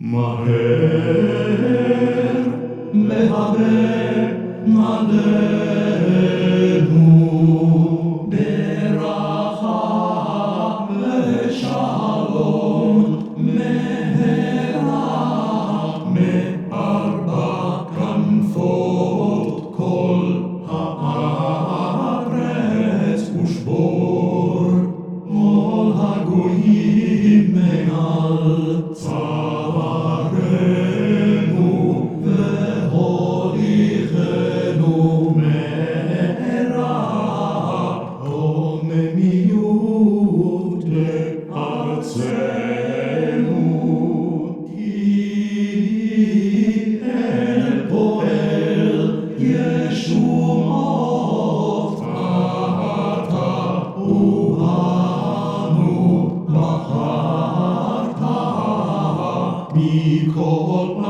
מהר מהבהר נעלינו ברכה ושלום מהרה מארבע כנפות כל הארץ ושבור כל הגויים מעל צווארנו והוליכנו מהרה רוממיות לארצנו כי אל פועל ישועות אתה ובנו בחרת מכל